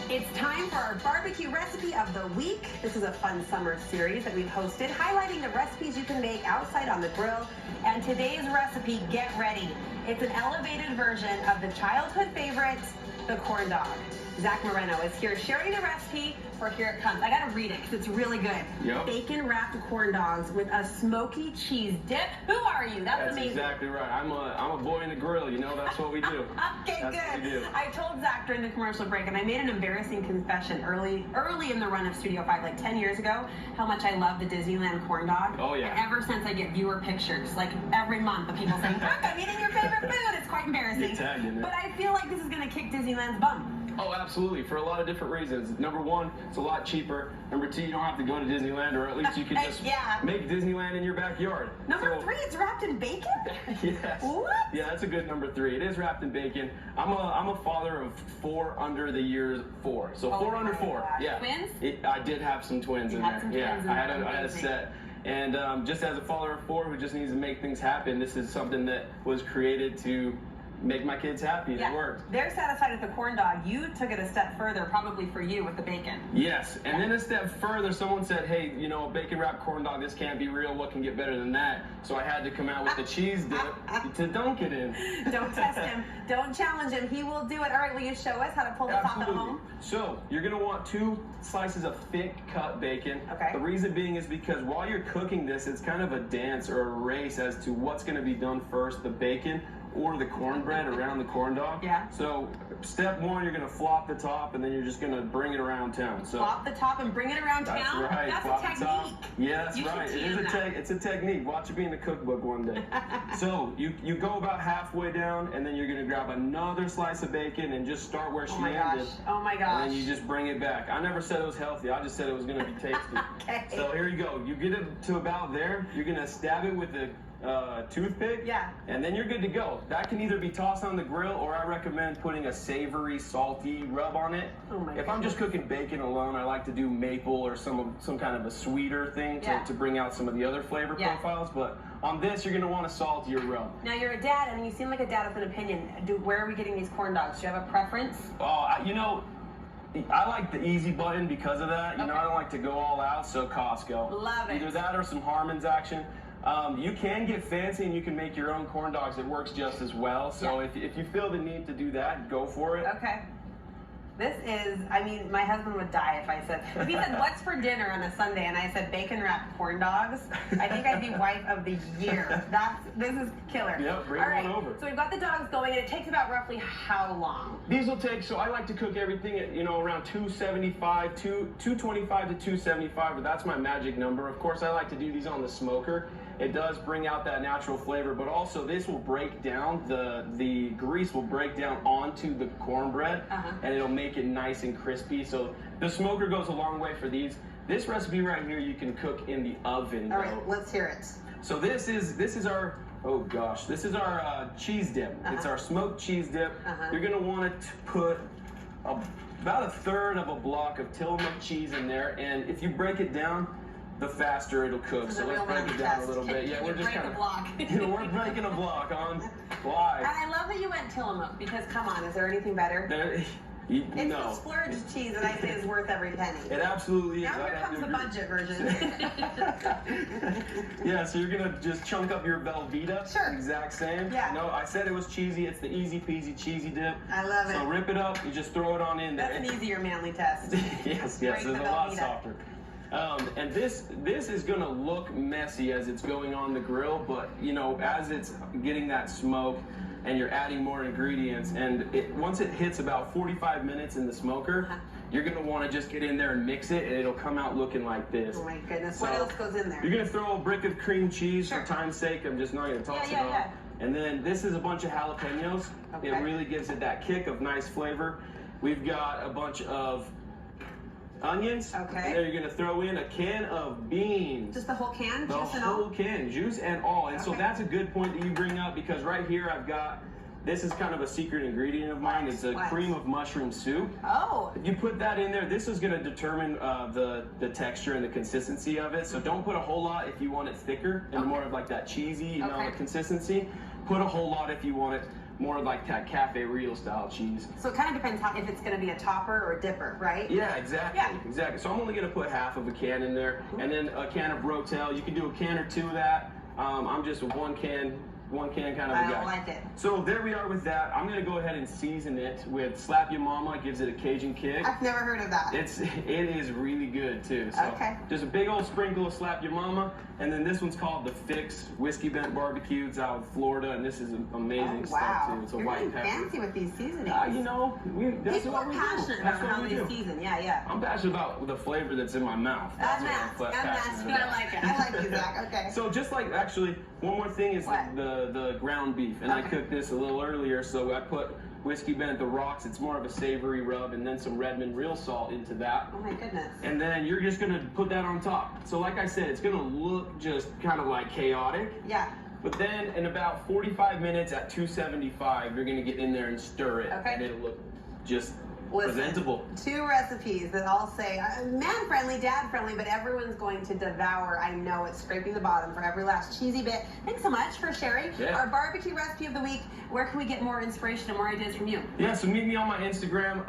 It's time for our barbecue recipe of the week. This is a fun summer series that we've hosted, highlighting the recipes you can make outside on the grill. And today's recipe, get ready. It's an elevated version of the childhood favorite, the corn dog. Zach Moreno is here sharing the recipe for Here It Comes. I gotta read it because it's really good. Yep. Bacon wrapped corn dogs with a smoky cheese dip. Who are you? That's amazing. Exactly right. I'm a boy in the grill. You know, that's what we do. Okay, that's good. What we do. I told Zach during the commercial break, and I made an embarrassing confession early in the run of Studio 5, like 10 years ago, how much I love the Disneyland corn dog. Oh, yeah. And ever since I get viewer pictures, like every month, of people saying, Brooke, I'm eating your favorite food. It's quite embarrassing. You're tagging it. But I feel like this is going to kick Disneyland's bum. Oh, absolutely, for a lot of different reasons. Number one, it's a lot cheaper. Number two, you don't have to go to Disneyland, or at least you can just make Disneyland in your backyard. Number three, it's wrapped in bacon? Yes. What? Yeah, that's a good number three. It is wrapped in bacon. I'm a father of 4 under the year 4. So 4 under 4. Gosh. Yeah. Twins? I did have some twins in there. Yeah, I had a set. And just as a father of 4 who just needs to make things happen, this is something that was created to make my kids happy, and it worked. They're satisfied with the corn dog. You took it a step further, probably for you, with the bacon. Yes, and then a step further, someone said, hey, you know, a bacon wrapped corn dog, this can't be real. What can get better than that? So I had to come out with the cheese dip to dunk it in. Don't test him. Don't challenge him. He will do it. All right, will you show us how to pull this off at home? So you're going to want 2 slices of thick cut bacon. Okay. The reason being is because while you're cooking this, it's kind of a dance or a race as to what's going to be done first, the bacon or the cornbread around the corn dog. Yeah. So step 1, you're going to flop the top, and then you're just going to bring it around town. So flop the top and bring it around town? That's right. That's flop a technique. The top. Yeah, that's right. It is it's a technique. Watch it be in the cookbook one day. So you go about halfway down, and then you're going to grab another slice of bacon and just start where she ended. Oh my gosh. And then you just bring it back. I never said it was healthy. I just said it was going to be tasty. Okay. So here you go. You get it to about there. You're going to stab it with a toothpick, and then you're good to go. That can either be tossed on the grill, or I recommend putting a savory, salty rub on it. If I'm just cooking bacon alone, I like to do maple or some kind of a sweeter thing to bring out some of the other flavor profiles. But on this, you're going to want a saltier rub. Now, you're a dad, and you seem like a dad with an opinion. Where are we getting these corn dogs? Do you have a preference? Oh, you know, I like the easy button because of that. You know, I don't like to go all out, so Costco. Love it. Either that or some Harmon's action. You can get fancy and you can make your own corn dogs. It works just as well. So if you feel the need to do that, go for it. Okay. This is, I mean, my husband would die if he said, what's for dinner on a Sunday? And I said, bacon wrapped corn dogs. I think I'd be wife of the year. This is killer. Yep, bring one over. So we've got the dogs going, and it takes about roughly how long? These will take, so I like to cook everything at, you know, around 275, 225 to 275, but that's my magic number. Of course, I like to do these on the smoker. It does bring out that natural flavor, but also this will break down, the grease will break down onto the cornbread, and it'll make it nice and crispy. So the smoker goes a long way for these. This recipe right here, you can cook in the oven. All right, let's hear it. So this is our, oh gosh, this is our cheese dip. It's our smoked cheese dip. You're gonna want to put about 1/3 of a block of Tillamook cheese in there, and if you break it down, the faster it'll cook. So let's break it down a little bit. Yeah, we're just kind of we're breaking a block on live. And I love that you went Tillamook, because come on, is there anything better? It's the splurge cheese that I say is worth every penny. It absolutely is. Now here comes the budget version. Yeah, so you're gonna just chunk up your Velveeta. Sure. Exact same. Yeah. No, I said it was cheesy. It's the easy peasy cheesy dip. I love it. So rip it up. You just throw it on in there. That's an easier manly test. Yes, it's a lot softer. And this is going to look messy as it's going on the grill, but you know, as it's getting that smoke and you're adding more ingredients, and once it hits about 45 minutes in the smoker, you're going to want to just get in there and mix it, and it'll come out looking like this. Oh my goodness, what else goes in there? You're going to throw a brick of cream cheese for time's sake. I'm just not going to toss it on. And then this is a bunch of jalapenos. It really gives it that kick of nice flavor. We've got a bunch of onions. And then you're going to throw in a can of beans. Just the whole can? The juice and all? whole can, juice and all. And so that's a good point that you bring up, because right here I've got, this is kind of a secret ingredient of mine. It's a cream of mushroom soup. Oh. If you put that in there, this is going to determine the texture and the consistency of it. So don't put a whole lot if you want it thicker and more of like that cheesy, you know, consistency. Put a whole lot if you want it more like that Cafe Rio style cheese. So it kind of depends if it's going to be a topper or a dipper, right? Yeah, exactly. Yeah. Exactly. So I'm only going to put half of a can in there, and then a can of Rotel. You can do a can or two of that. I'm just a one can kind of a guy. I like it. So there we are with that. I'm gonna go ahead and season it with Slap Your Mama. It gives it a Cajun kick. I've never heard of that. It is really good too. So Okay. just a big old sprinkle of Slap Your Mama, and then this one's called the Fix Whiskey Bent Barbecue. It's out of Florida, and this is amazing wow. stuff too. It's a You're white getting pepper. fancy with these seasonings. You know, that's People what are we passionate do. about That's what how we they do. season. Yeah. I'm passionate about the flavor that's in my mouth. That's what I'm passionate But I about. like it. I like you, Zach. Okay. So just like, actually, one more thing is What? the ground beef, and I Okay. cooked this a little earlier, so I put Whiskey Bent, the rocks. It's more of a savory rub, and then some Redmond real salt into that. Oh my goodness. And then you're just gonna put that on top. So like I said, it's gonna look just kind of like chaotic. Yeah. But then in about 45 minutes at 275, you're gonna get in there and stir it, Okay. and it'll look just Listen, presentable. 2 recipes that all say man-friendly, dad-friendly, but everyone's going to devour. I know it's scraping the bottom for every last cheesy bit. Thanks so much for sharing our barbecue recipe of the week. Where can we get more inspiration and more ideas from you? Yeah, so meet me on my Instagram.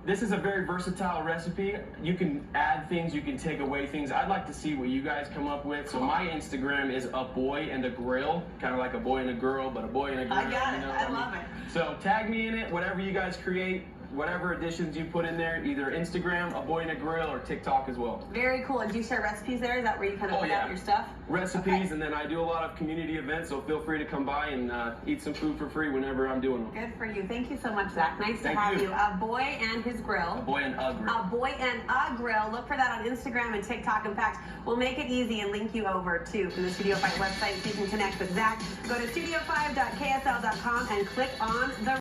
This is a very versatile recipe. You can add things, you can take away things. I'd like to see what you guys come up with. So my Instagram is a boy and a grill, kind of like a boy and a girl, but a boy and a grill. I got it. You know I what love mean? it. So tag me in it, whatever you guys create. Whatever additions you put in there, either Instagram, a boy and a grill, or TikTok as well. Very cool. And do you share recipes there? Is that where you kind of put out your stuff? Recipes, Okay. and then I do a lot of community events, so feel free to come by and eat some food for free whenever I'm doing them. Good for you. Thank you so much, Zach. Nice to Thank have you. you. A boy and his grill. A boy and a grill. A boy and a grill. Look for that on Instagram and TikTok. In fact, we'll make it easy and link you over to from the Studio 5 website so you can connect with Zach. Go to studio5.ksl.com and click on the